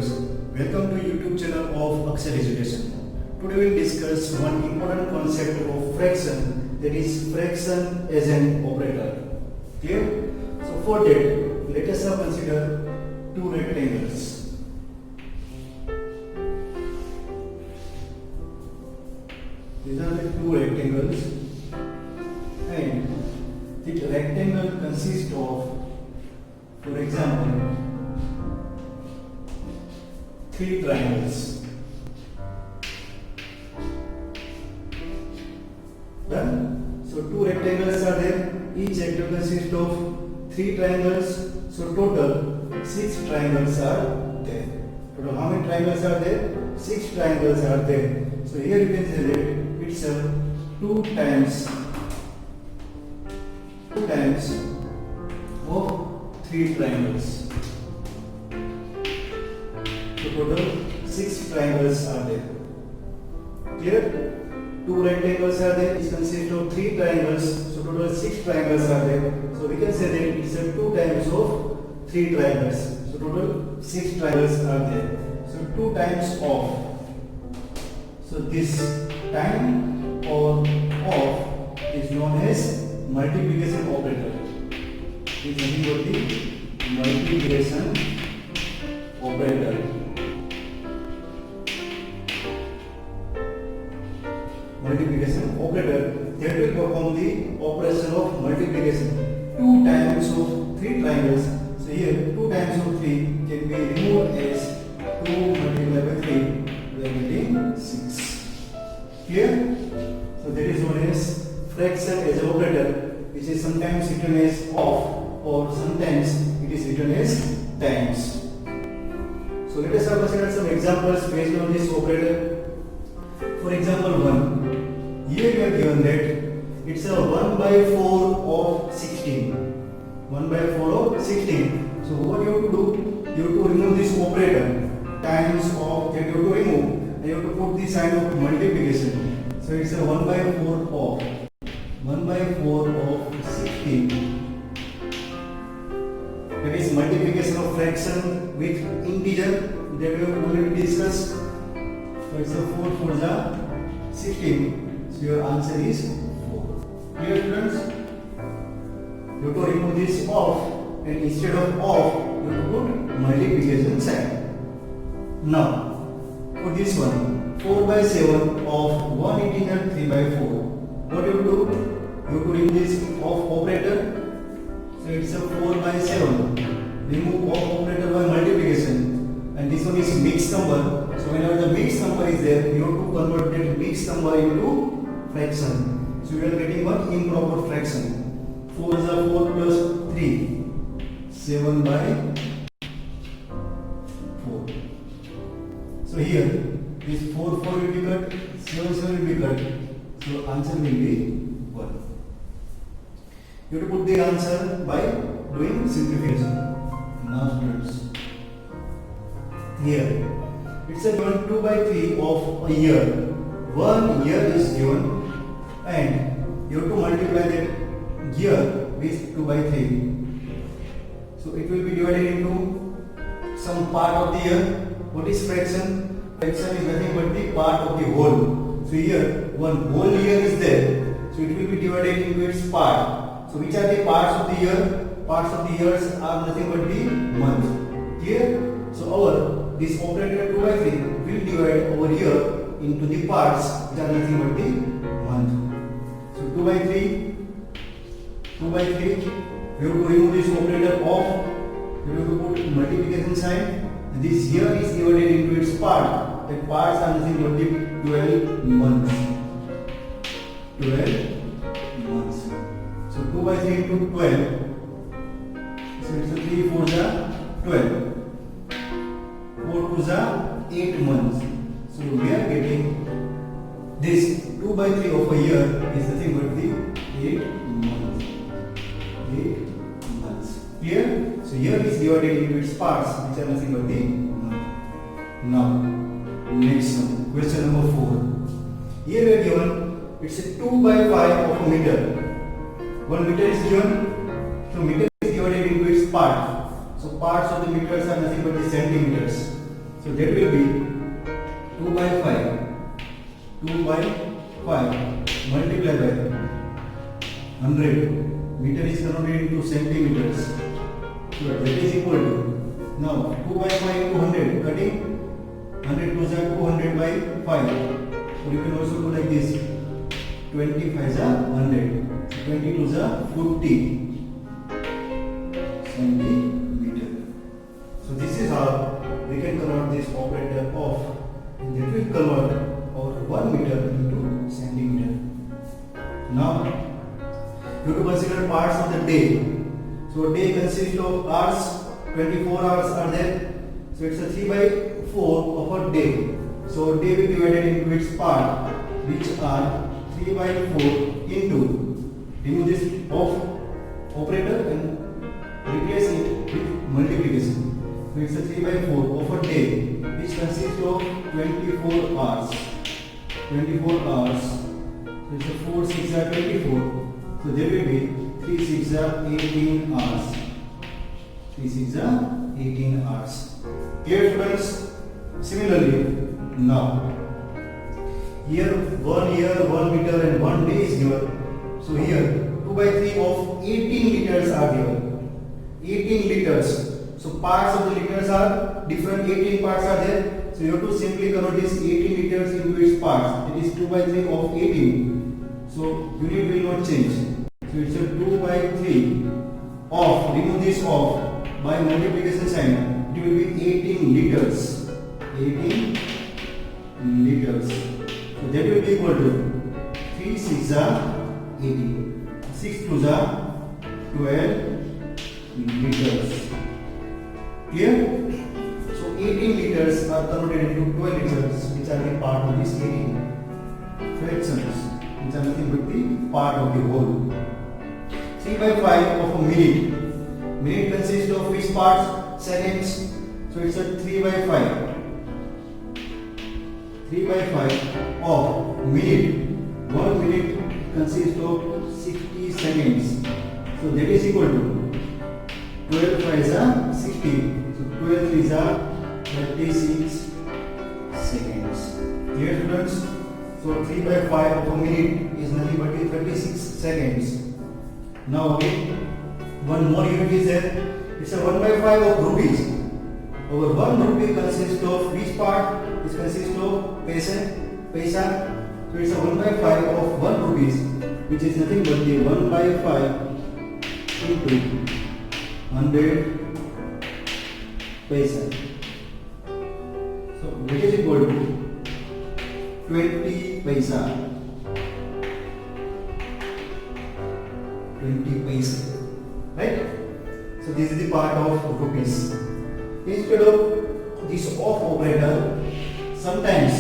students, welcome to YouTube channel of Aksar Education. Today we will discuss one important concept of fraction, that is fraction as an operator. Clear? So for that, let us now consider two rectangles. These are the two rectangles, and the rectangle consists of, for example, three triangles. Done? So two rectangles are there. Each rectangle consists of three triangles. So total 6 triangles are there. Total how many triangles are there? 6 triangles are there. So here you can say that it's a 2 times of 3 triangles. So total 6 triangles are there. Clear? Two rectangles are there. It consists of 3 triangles. So total 6 triangles are there. So we can say that it's a 2 times of 3 triangles. So total 6 triangles are there. So 2 times of. So this time or of is known as multiplication operator. Is nothing but the multiplication operator. Multiplication operator that will perform the operation of multiplication. 2 times of 3 triangles. So here 2 times of 3 can be removed as 2 multiplied by 3. We are getting 6. Clear? So that is known as fraction as an operator, which is sometimes written as of, or sometimes it is written as times. So let us consider some examples based on this operator. For example 1. Here we are given that it's a 1 by 4 of 16. 1 by 4 of 16. So what you have to do? You have to remove this operator. Times of that you have to remove. And you have to put the sign of multiplication. So it's a 1 by 4 of 1 by 4 of 16. That is multiplication of fraction with integer that we have already discussed. So it's a 4 4 is 16. So your answer is 4. Clear, students? You have to remove this off, and instead of off, you have to put multiplication sign. Now, for this one, 4 by 7 of 1 integer 3 by 4. What you do? You have to remove this off operator. So it's a 4 by 7. Remove off operator by multiplication. And this one is mixed number. So whenever the mixed number is there, you have to convert that mixed number into fraction. So we are getting one improper fraction. 4 is a 4 plus 3. 7 by 4. So here, this 4 4 will be cut, 7 7 will be cut. So answer will be 1. You have to put the answer by doing simplification. Now students, here it's a given 2 by 3 of a year. 1 year is given, and you have to multiply that year with 2 by 3. So it will be divided into some part of the year. What is fraction? Fraction is nothing but the part of the whole. So here one whole year is there. So it will be divided into its part. So which are the parts of the year? Parts of the years are nothing but the month. Clear? So our this operator 2 by 3 will divide our year into the parts which are nothing but the month. So 2 by 3, we have to remove this operator off. We have to put multiplication sign. And this year is divided into its part. The parts are nothing but the 12 months. 12 months. So 2 by 3 into 12. So it's a 3 4 is 12. 4 2 is 8 months. So we are getting this 2 by 3 of a year is nothing but the 8 months. 8 months. Clear? So year is divided into its parts which are nothing but the month. Now, next one, question number 4. Here we are given it's a 2 by 5 of a meter. 1 meter is given. So meter is divided into its part. So parts of the meters are nothing but the centimeters. So that will be 2 by 5. 2 by 5 multiplied by 100. Meter is converted into centimeters. So that is equal to, now 2 by 5 into 100, cutting 100 to 200 by 5. So you can also do like this, 25 is 100, 20 to 50 centimeter. So this is how we can convert this operator of, that will convert our 1 meter into centimeter. Now you have to consider parts of the day. So a day consists of hours, 24 hours are there. So it's a 3 by 4 of a day. So a day will be divided into its part, which are 3 by 4 into, remove this off operator and replace it with multiplication. So it's a 3 by 4 of a day, which consists of 24 hours. 24 hours. So it's a 4 6 are 24. So there will be 3 6 are 18 hours. 3 6 are 18 hours. Clear, students? Similarly, now here 1 year, 1 meter and 1 day is given. So here 2 by 3 of 18 liters are given. 18 liters. So parts of the liters are different. 18 parts are there. So you have to simply convert this 18 liters into its parts. It is 2 by 3 of 18. So unit will not change. So it's a 2 by 3 of, remove this off, by multiplication sign, it will be 18 liters. 18 liters. So that will be equal to 3 6 are 18. 6 2 are 12 liters. Clear? So 18 liters are converted into 12 liters, which are the part of this 18 fractions, which are nothing but the part of the whole. 3 by 5 of a minute. Minute consists of which parts? Seconds. So it's a 3 by 5. 3 by 5 of minute. 1 minute consists of 60 seconds. So that is equal to 12 5 is 60. So 12 is 36 seconds. Clear, students? So 3 by 5 of a minute is nothing but 36 seconds. Now again, one more unit is there. It's a 1 by 5 of rupees. Our 1 rupee consists of which part? It consists of paisa. So it's a 1 by 5 of 1 rupees, which is nothing but the 1 by 5 into 100 paisa. So which is equal to 20 paisa. 20 paisa. Right? So this is the part of rupees. Instead of this off operator, sometimes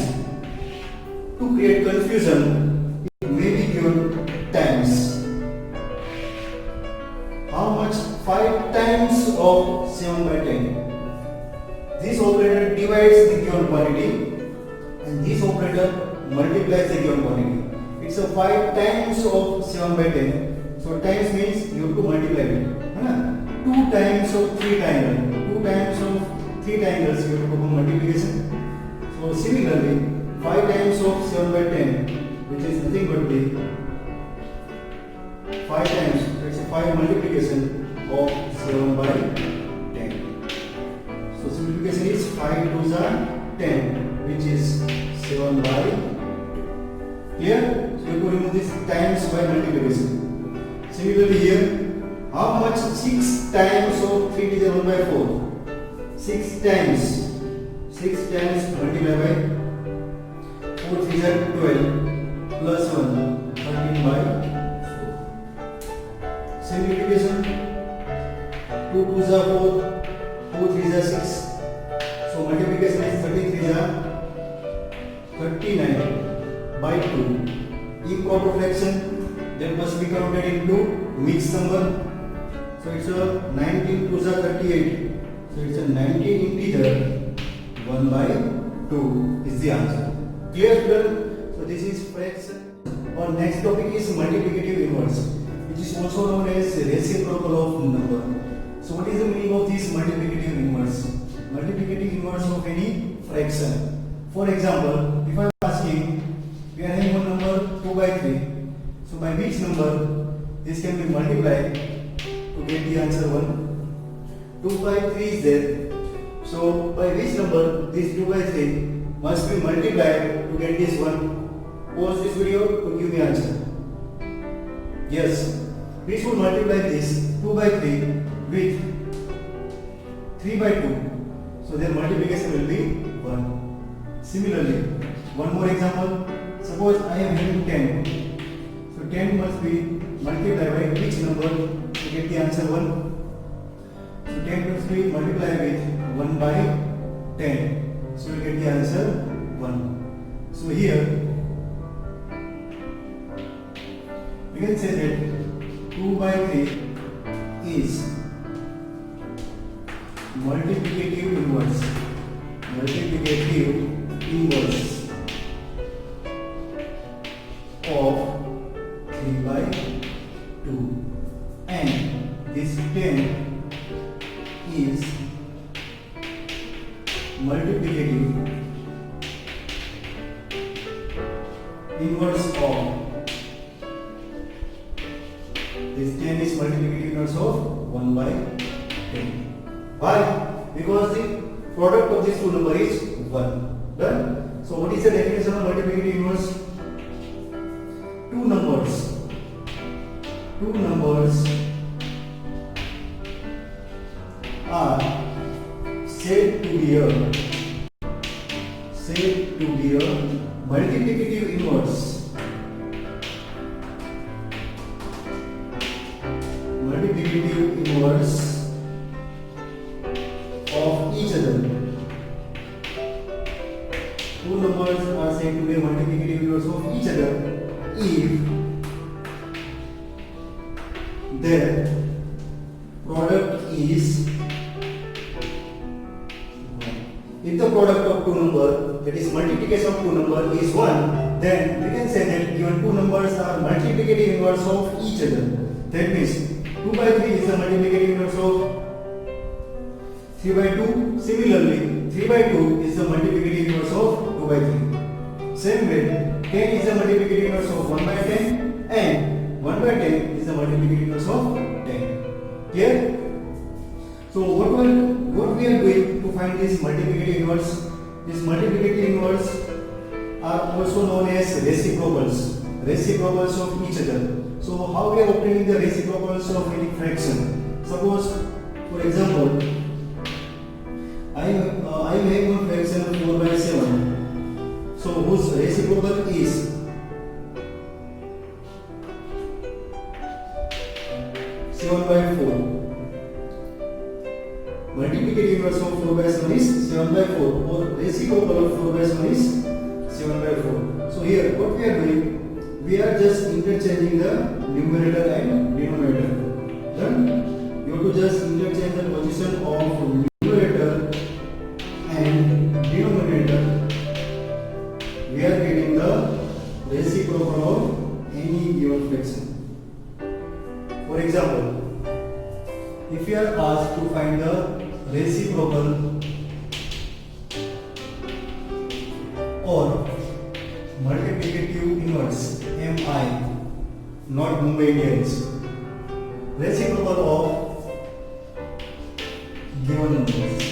to create confusion, it may be given times. How much? 5 times of 7 by 10. This operator divides the given quantity and this operator multiplies the given quantity. It's a 5 times of 7 by 10. So times means you have to multiply it. 2 times of 3 triangles. 2 times of 3 triangles you have to perform multiplication. So similarly, 5 times of 7 by 10, which is nothing but the 5 times, it's a 5 multiplication of 7 by 10. So simplification is 5 2s are 10, which is 7 by 2. Clear? So you have to remove this times by multiplication. Similarly here, how much? 6 times of 3 is 1 by 4. 6 times multiplied by 4 3 are 12 plus 1 13 by 4. Simplification, 2 2s are 4, 2 3s are 6. So multiplication is 33 are 39 by 2. Improper fraction that must be converted into mixed number. So it's a 19 2s are 38. So it's a 19 integer 1 by 2 is the answer. Clear, student? So this is fraction. Our next topic is multiplicative inverse, which is also known as reciprocal of number. So what is the meaning of this multiplicative inverse? Multiplicative inverse of any fraction. For example, if I am asking, we are having one number 2 by 3. So by which number this can be multiplied to get the answer 1? 2 by 3 is there. So by which number this 2 by 3 must be multiplied to get this 1? Pause this video to give me answer. Yes, which would multiply this 2 by 3 with 3 by 2. So their multiplication will be 1. Similarly, one more example. Suppose I am having 10. So 10 must be multiplied by which number to get the answer 1? So 10 must be multiplied with 1 by 10. So we get the answer 1. So here we can say that 2 by 3 is multiplicative inverse of 3 by 2, and this 10 is multiplicative inverse of 1 by 10. Why? Because the product of these two numbers is 1. Done? So what is the definition of multiplicative inverse? Two numbers are said to be a multiplicative inverse of each other. Two numbers are said to be a multiplicative inverse of each other if their product is 1. If the product of two numbers, that is multiplication of two numbers, is 1, then we can say that given two numbers are multiplicative inverse of each other. That means 2 by 3 is the multiplicative inverse of 3 by 2. Similarly, 3 by 2 is the multiplicative inverse of 2 by 3. Same way, 10 is the multiplicative inverse of 1 by 10, and 1 by 10 is the multiplicative inverse of 10. Clear? So what we are doing to find this multiplicative inverse? This multiplicative inverse are also known as reciprocals of each other. So how we are obtaining the reciprocals of any fraction? Suppose, for example, I am having one fraction of 4 by 7. So whose reciprocal is 7 by 4. Multiplicative inverse of 4 by 7 is 7 by 4, or reciprocal of 4 by 7 is 7 by 4. So here what we are doing, we are just interchanging the numerator and denominator. Then you have to just interchange the position of numerator and denominator. We are getting the reciprocal of any given fraction. For example, if you are asked to find the reciprocal or multiplicative inverse, MI, not Mumbai Indians, reciprocal of given numbers.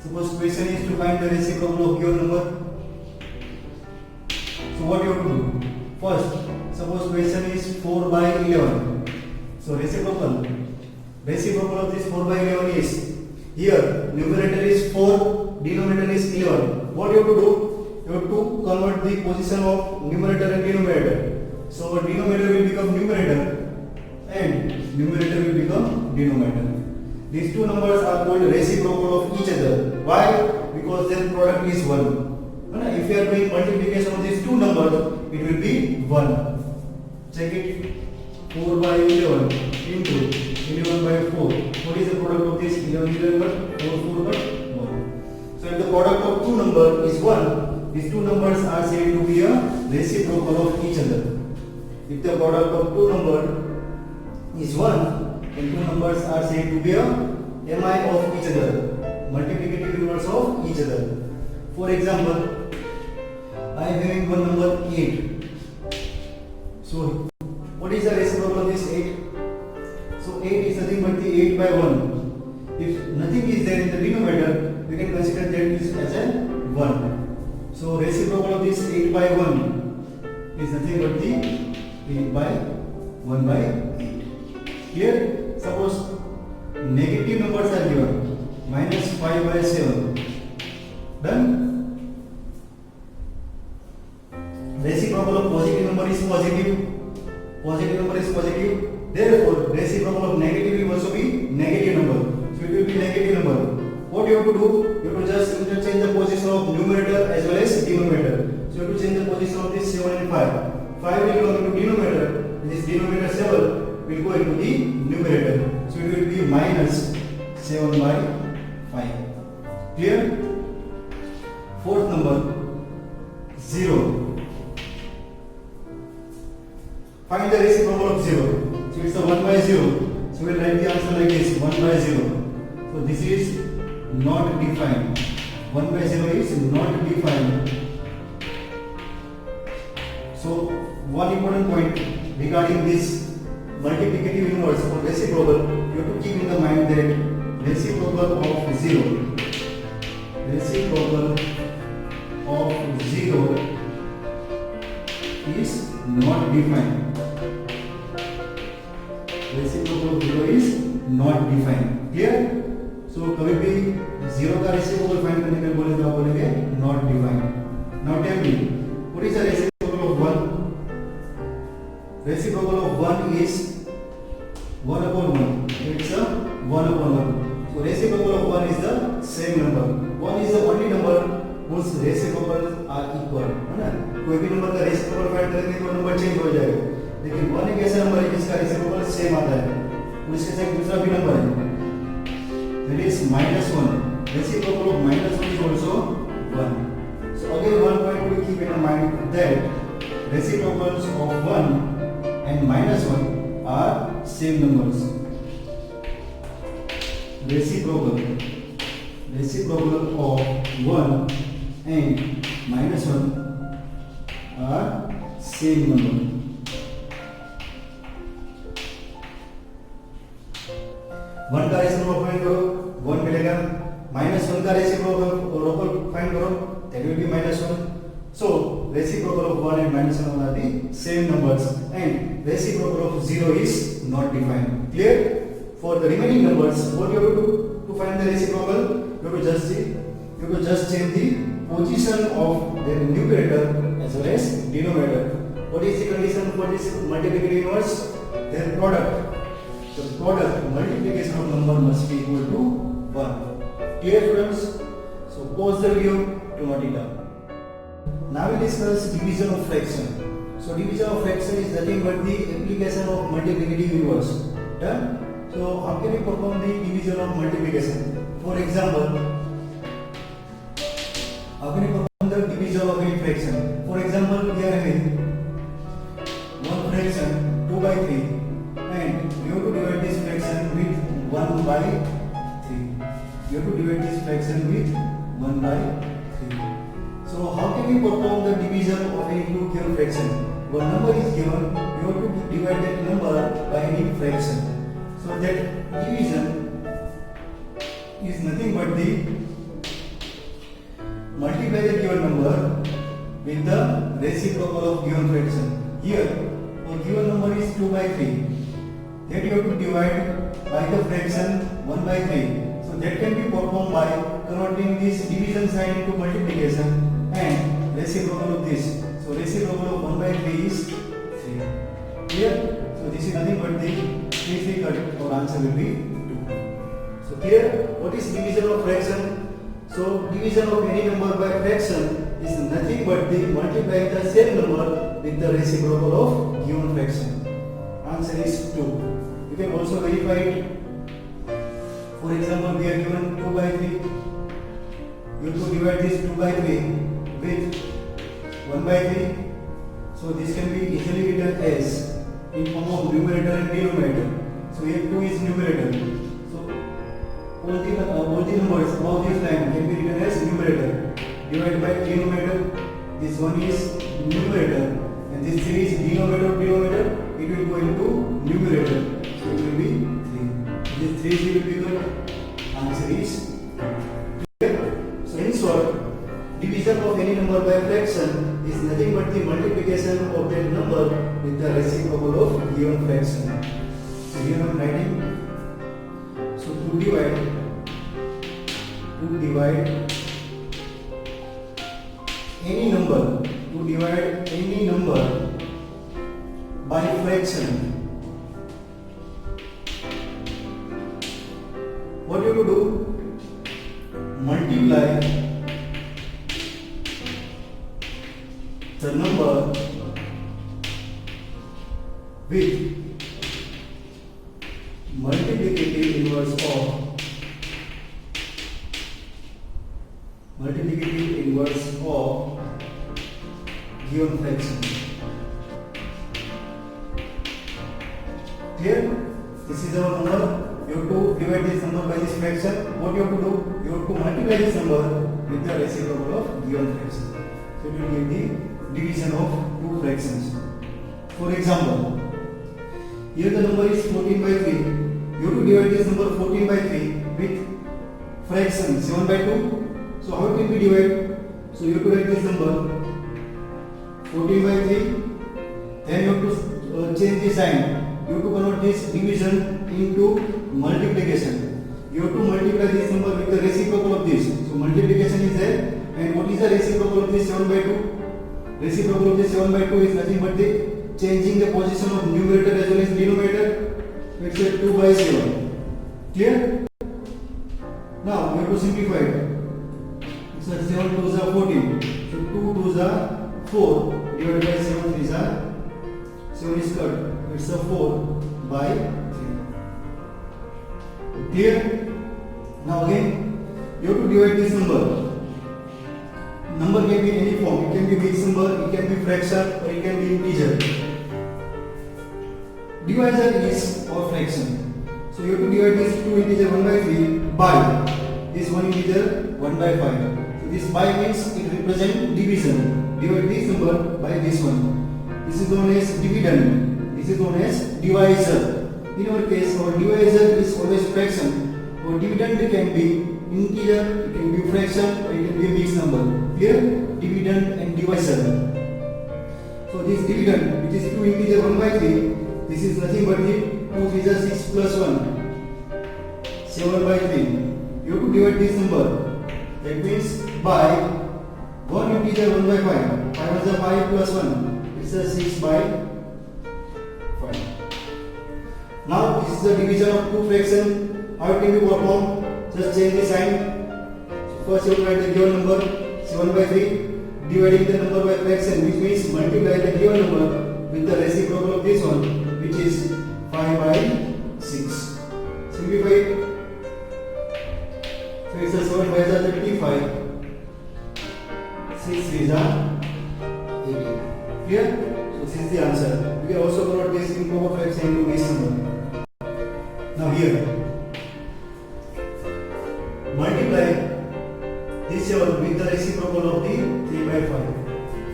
Suppose question is to find the reciprocal of given number. So what you have to do? First, suppose question is 4 by 11. So reciprocal of this 4 by 11 is, here numerator is 4, denominator is 11. What you have to do? You have to convert the position of numerator and denominator. So denominator will become numerator and numerator will become denominator. These two numbers are called reciprocal of each other. Why? Because their product is 1. If you are doing multiplication of these two numbers, it will be 1. Check it. 4 by 11 into 11 by 4. What is the product of this? 11 by 4 by 1. So if the product of two numbers is 1, these two numbers are said to be a reciprocal of each other. If the product of two numbers is 1, then two numbers are said to be a mi of each other, multiplicative inverse of each other. For example, I am having one number 8. So what is the reciprocal of this 8? So 8 is nothing but the 8 by 1. If nothing is there in the denominator, we can consider that is as a 1. So reciprocal of this 8 by 1 is nothing but the 8 by 1 by 8. Here, suppose negative numbers are given, minus 5 by 7. Done? Reciprocal of positive number is positive. Positive number is positive. Therefore, reciprocal of negative will also be negative number. So it will be negative number. What you have to do? You have to just interchange the position of numerator as well as denominator. So you have to change the position of this 7 and 5. 5 will go into denominator. This denominator 7 will go into the numerator. So it will be minus 7 by 5. Clear? Fourth number 0. Find the reciprocal of 0. So it's a 1 by 0. So we'll write the answer like this, 1 by 0. So this is not defined. 1 by 0 is not defined. So one important point regarding this multiplicative inverse or reciprocal, you have to keep in the mind that reciprocal of 0 is not defined. Reciprocal of 0 is not defined. Clear? So कभी भी 0 का reciprocal find करने के लिए बोले तो आप बोलेंगे not defined. Now tell me, what is the reciprocal of 1? Reciprocal of 1 is 1 upon 1. It's a 1 upon 1. So reciprocal of 1 is the same number. 1 is the only number whose reciprocals are equal. है ना? कोई भी number का reciprocal find करेंगे तो number change हो जाएगा. लेकिन 1 एक ऐसा नंबर है जिसका reciprocal सेम आता है. उसके साथ दूसरा भी नंबर है. That is minus 1. Reciprocal of minus 1 is also 1. So again one point to keep in mind that reciprocals of 1 and minus 1 are same numbers. Reciprocal of 1 and minus 1 are same number. 1 का reciprocal find करो, 1 मिलेगा. minus 1 का reciprocal find करो, that will be minus 1. So reciprocal of 1 and minus 1 are the same numbers, and reciprocal of 0 is not defined. Clear? For the remaining numbers, what you have to do to find the reciprocal? You have to just change the position of their numerator as well as denominator. What is the condition for this multiplicative inverse? Their product. The product multiplication of number must be equal to 1. Clear, students? So pause the video to note it down. Now we discuss division of fraction. So division of fraction is nothing but the application of multiplicative inverse. Done? So how can we perform the division of multiplication? For example, how can we perform the division of any fraction? For example, we are having one fraction 2 by 3, and we have to divide this fraction with 1 by 3. You have to divide this fraction with 1 by 3. So how can we perform the division of any two given fraction? One number is given, you have to divide that number by any fraction. So that division is nothing but the multiply the given number with the reciprocal of given fraction. Here, a given number is 2 by 3. That you have to divide by the fraction 1 by 3. So that can be performed by converting this division sign into multiplication and reciprocal of this. So reciprocal of 1 by 3 is 3. Clear? So this is nothing but the 3 cut. Our answer will be 2. So here, what is division of fraction? So division of any number by fraction is nothing but the multiplying the same number with the reciprocal of given fraction. Answer is 2. You can also verify it. For example, we are given 2 by 3. You have to divide this 2 by 3 with 1 by 3. So this can be easily written as in form of numerator and denominator. So here 2 is numerator. So all the numbers above this line can be written as numerator. Divided by denominator. This one is numerator, and this 3 is denominator. It will go into numerator. So it will be 3. This 3 will be good. Answer is clear. So in short, division of any number by fraction is nothing but the multiplication of that number with the reciprocal of given fraction. So here I am writing. So to divide any number by fraction, what you have to do? Multiply the number with multiplicative inverse of given fraction. Clear? This is our number. You have to divide this number by this fraction. What you have to do? You have to multiply this number with the reciprocal of given fraction. So it will give the division of two fractions. For example, here the number is 14 by 3. You have to divide this number 14 by 3 with fraction 7 by 2. So how it will be divided? So you have to write this number 14 by 3. Then you have to change the sign. You have to convert this division into multiplication. You have to multiply this number with the reciprocal of this. So multiplication is there. And what is the reciprocal of this 7 by 2? Reciprocal of this 7 by 2 is nothing but the changing the position of numerator as well as denominator. Let's say 2 by 7. Clear? Now we have to simplify it. So 7 2s are 14. So 2 2s are 4 divided by 7 3s are 7 is cut. It's a 4 by 3. Clear? Now again, you have to divide this number. Number can be any form. It can be mixed number, it can be fraction, or it can be integer. Divisor is or fraction. So you have to divide this two integer 1 by 3 by this one integer 1 by 5. So this by means it represents division. Divide this number by this one. This is known as dividend. This is known as divisor. In our case, our divisor is always fraction. Our dividend can be integer, it can be fraction, or it can be a mixed number. Clear? Dividend and divisor. So this dividend, which is 2 integer 1 by 3, this is nothing but the 2 3 is 6 plus 1, 7 by 3. You have to divide this number. That means by 1 integer 1 by 5. 5 is a 5 plus 1. It's a 6 by 5. Now this is the division of two fractions. How it can be performed? Just change the sign. So first you write the given number 7 by 3, dividing the number by fraction, which means multiply the given number with the reciprocal of this one, which is 5 by 6. Simplify it. So it's a 7 by 35, 6 3 is 18. Clear? So this is the answer. We can also convert this improper fraction into mixed number. Now here, multiply this 7 with the reciprocal of the 3 by 5.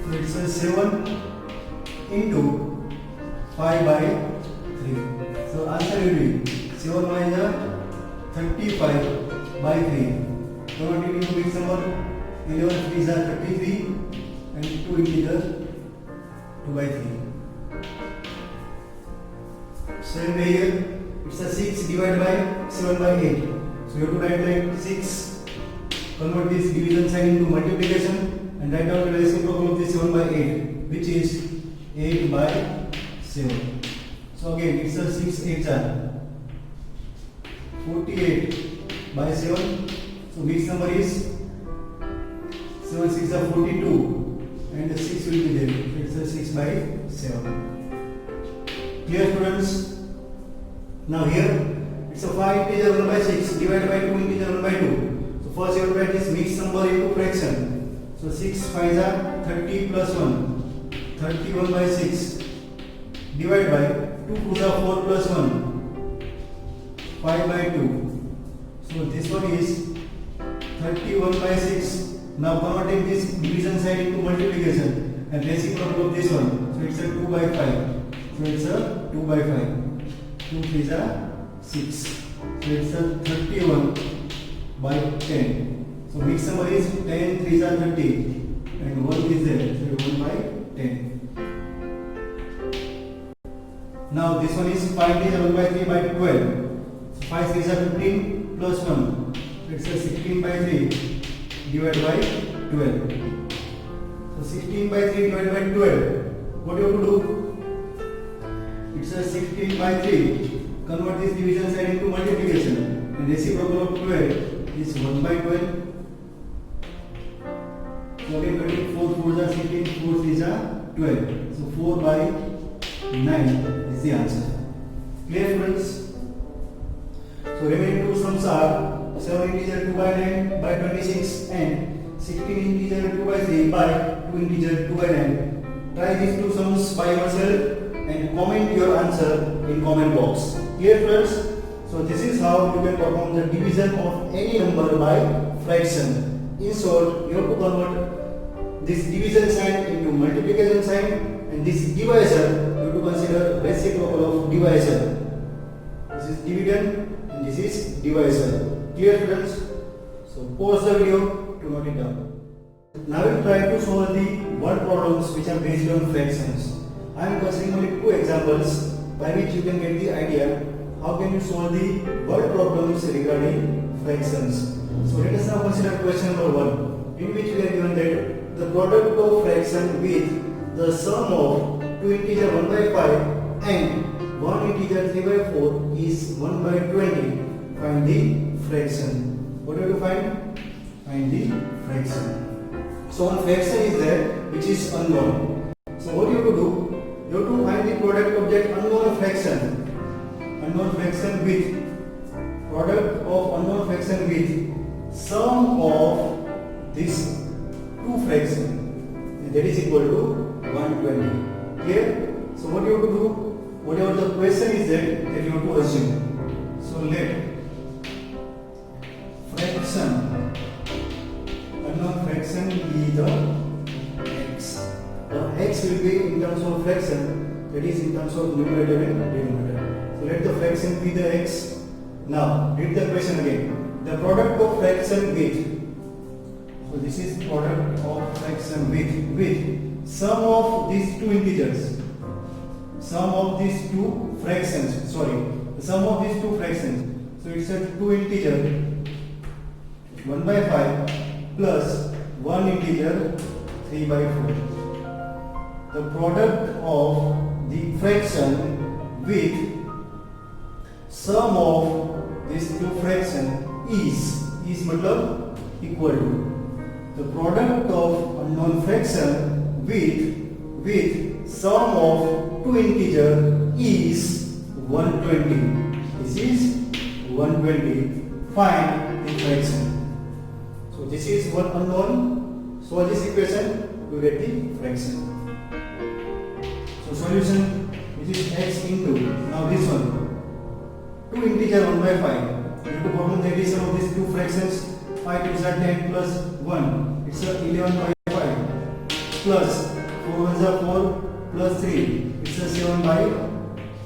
So it's a 7 into 5 by 3. So answer will be 7 minus 35 by 3. Convert it into mixed number. 11 3s are 33 and 2 integer 2 by 3. Same way here, it's a 6 divided by 7 by 8. So you have to write like 6, convert this division sign into multiplication and write down the reciprocal of this 7 by 8, which is 8 by 7. So again, it's a 6 8 are 48 by 7. So mixed number is 7 6 are 42 and the 6 will be there. It's a 6 by 7. Clear, students? Now here it's a 5 integer 1 by 6 divided by 2 integer 1 by 2. So first you have to write this mixed number into fraction. So 6 5s are 30 plus 1, 31 by 6 divided by 2 2s are 4 plus 1, 5 by 2. So So this one is 31 by 6. Now converting this division sign into multiplication and reciprocal of this one. So it's a 2 by 5. So it's a 2 by 5. 2 3s are 6. So it's a 31 by 10. So mixed number is 10 3s are 30 and 1 is there. So 1 by 10. Now this one is 5 is 1 by 3 by 12. So 5 3s are 15 plus 1. So it's a 16 by 3 divided by 12. So 16 by 3 divided by 12. What do you have to do? It's a 16 by 3. Convert this division sign into multiplication. And reciprocal of 12 is 1 by 12. So again 24 4s are 16, 4 3s are 12. So 4 by 9 is the answer. Clear, friends? So remaining two sums are 7 integer 2 by 9 by 26 and 16 integer 2 by 3 by 2 integer 2 by 9. Try these two sums by yourself and comment your answer in comment box. Clear, friends? So this is how you can perform the division of any number by fraction. In short, you have to convert this division sign into multiplication sign, and this divisor you have to consider reciprocal of divisor. This is dividend and this is divisor. Clear, friends? So pause the video to note it down. Now we will try to solve the word problems which are based on fractions. I am considering only two examples by which you can get the idea how can you solve the word problems regarding fractions. So let us now consider question number 1, in which we are given that the product of fraction with the sum of two integer 1 by 5 and one integer 3 by 4 is 1 by 20. Find the fraction. What do you have to find? Find the fraction. So one fraction is there which is unknown. So what you have to do? You have to find the product of that unknown fraction. Unknown fraction with product of unknown fraction with sum of this two fraction, and that is equal to 120. Clear? So what you have to do? Whatever the question is that you have to assume. So let fraction, unknown fraction be the x. The x will be in terms of fraction, that is in terms of numerator and denominator. So let the fraction be the x. Now read the question again. The product of fraction with, so this is product of fraction with sum of these two integers. Sum of these two fractions, the sum of these two fractions. So it's a 2 integer 1 by 5 plus 1 integer 3 by 4. The product of the fraction with sum of these two fractions is matlab equal to the product of unknown fraction with sum of two integer is 120. This is 120. Find the fraction. So this is one unknown. Solve this equation to get the fraction. So solution, which is x into, now this one, 2 integer 1 by 5. You have to perform the addition of these two fractions. 5 to 10 plus 1. It's 11 by 5 plus 4 1 4 plus 3. It's 7 by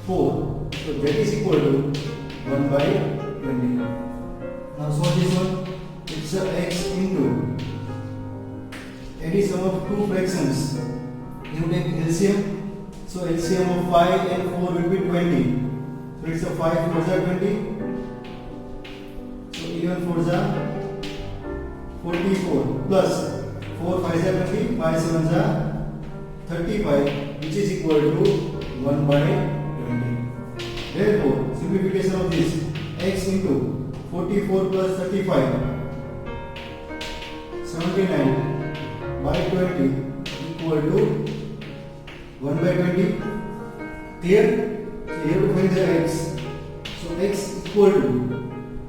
4. So that is equal to 1 by 20. Now solve this one. It's x into addition of two fractions. You take LCM. So LCM of 5 and 4 will be 20. So it's a 5 4s are 20. So 11 4s are 44 plus 4 5s are 20. 5 7s are 35, which is equal to 1 by 20. Therefore, simplification of this, x into 44 plus 35, 79 by 20 equal to 1 by 20. Clear? So here to find the x. So x equal to,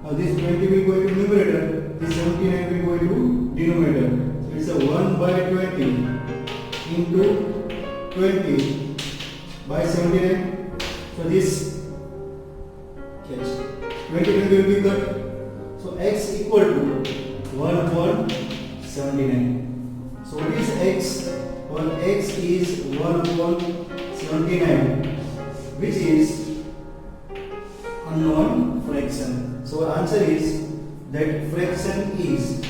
now this 20 will go into numerator, this 79 will go into denominator. So it's a 1 by 20 into 20 by 79. So this catch 20 will be cut. So 79. So what is x? Well, x is 1 upon 79, which is unknown fraction. So our answer is that fraction is,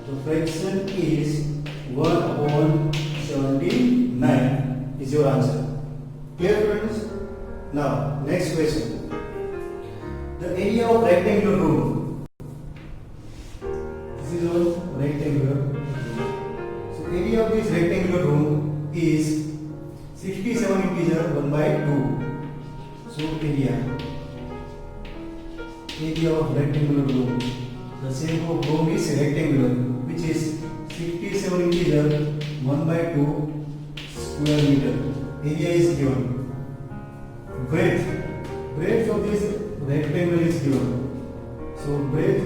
the fraction is 1 upon 79 is your answer. Clear, friends? Now next question. The area of rectangular room. This is our rectangular room. So area of this rectangular room is 67 integer 1 by 2. So area of rectangular room. The shape of room is rectangular, which is 67 integer 1 by 2 square meter. Area is given. Breadth of this rectangle is given. So breadth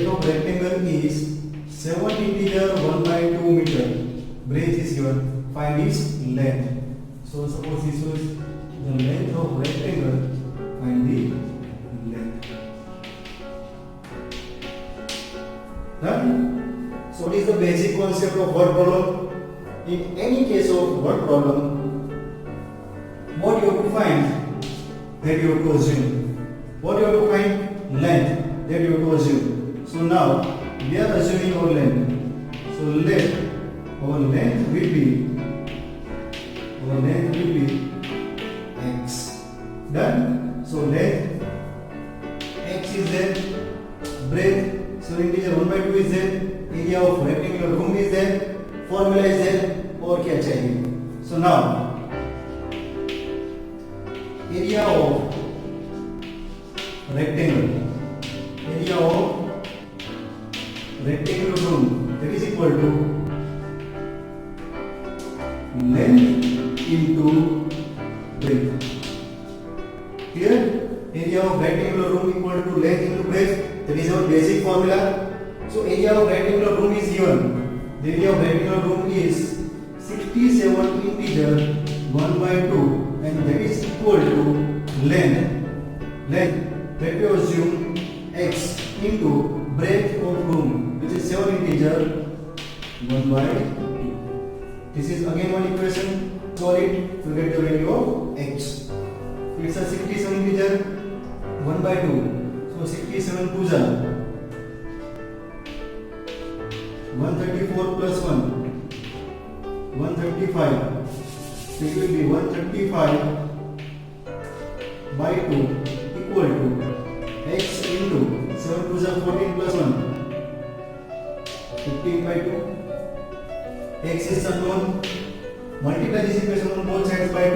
of rectangle is 7 integer 1 by 2 meter. Breadth is given. Find its length. So suppose this was the length of rectangle. Find the length. Done? So what is the basic concept of word problem? In any case of word problem, what you have to find, that you have to assume. What you have to find? Length, that you have to assume. So now we are assuming our length. So our length will be x. Done? So length x is there, breadth 7 integer 1 by 2 is there, area of rectangular room is there, formula is there, और क्या चाहिए? So now area of rectangular room, that is equal to length into breadth. Here area of rectangular room equal to length into breadth. That is our basic formula. So area of rectangular room is given. The area of rectangular room is 67 integer 1 by 2, and that is equal to length that we assume x into breadth of room, which is 7 integer 1 by 2. This is again one equation. Solve it to get the value of x. So it's a 67 integer 1 by 2. So 67 2s are 134 plus 1, 135. So it will be 135 by 2 equal to x into 7 2s are 14 plus 1, 15 by 2. X is unknown. Multiply this equation on both sides by 2.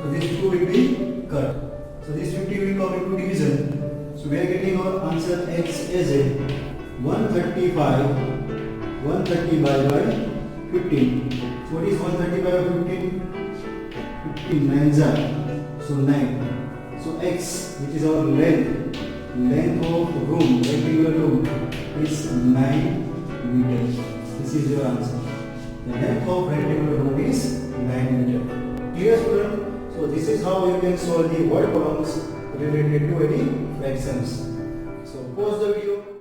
So this 2 will be cut. So this 50 will come into division. So we are getting our answer x as 135. 130 by 15. So what is 130 by 15? 15 9s are. So 9. So x, which is our length of room, rectangular room, is 9 meters. This is your answer. The length of rectangular room is 9 meters. Clear, student? So this is how you can solve the word problems related to any fractions. So pause the video.